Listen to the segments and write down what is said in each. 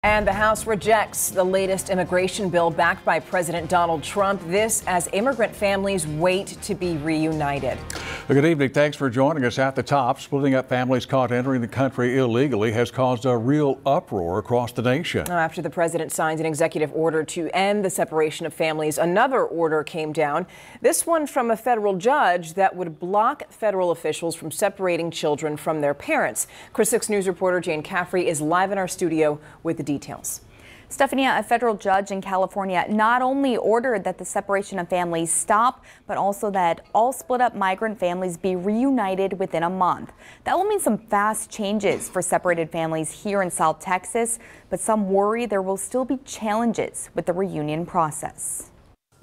And the House rejects the latest immigration bill backed by President Donald Trump. This as immigrant families wait to be reunited. Good evening. Thanks for joining us. At the top, splitting up families caught entering the country illegally has caused a real uproar across the nation. After the president signed an executive order to end the separation of families, another order came down. This one from a federal judge that would block federal officials from separating children from their parents. Chris 6 News reporter Jane Caffrey is live in our studio with the details. Stephanie, a federal judge in California not only ordered that the separation of families stop, but also that all split up migrant families be reunited within a month. That will mean some fast changes for separated families here in South Texas, but some worry there will still be challenges with the reunion process.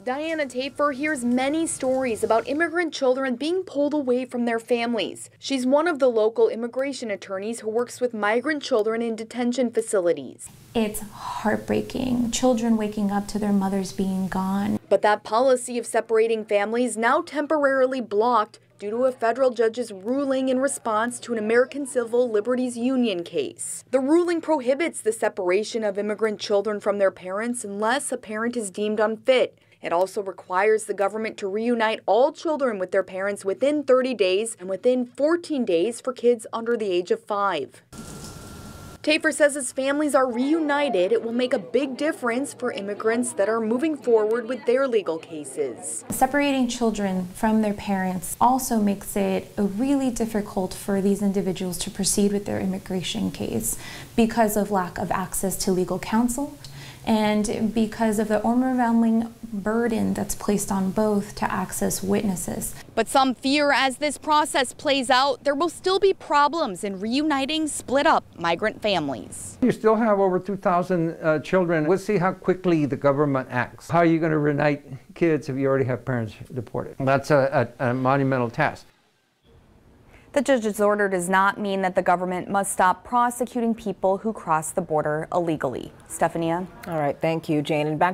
Diana Tafer hears many stories about immigrant children being pulled away from their families. She's one of the local immigration attorneys who works with migrant children in detention facilities. It's heartbreaking, children waking up to their mothers being gone. But that policy of separating families now temporarily blocked due to a federal judge's ruling in response to an American Civil Liberties Union case. The ruling prohibits the separation of immigrant children from their parents unless a parent is deemed unfit. It also requires the government to reunite all children with their parents within 30 days and within 14 days for kids under the age of 5. Tafer says as families are reunited, it will make a big difference for immigrants that are moving forward with their legal cases. Separating children from their parents also makes it really difficult for these individuals to proceed with their immigration case because of lack of access to legal counsel, and because of the overwhelming burden that's placed on both to access witnesses. But some fear as this process plays out, there will still be problems in reuniting split up migrant families. You still have over 2,000 children. We'll see how quickly the government acts. How are you going to reunite kids if you already have parents deported? That's a monumental task. The judge's order does not mean that the government must stop prosecuting people who cross the border illegally. Stephanie? All right, thank you, Jane. And back to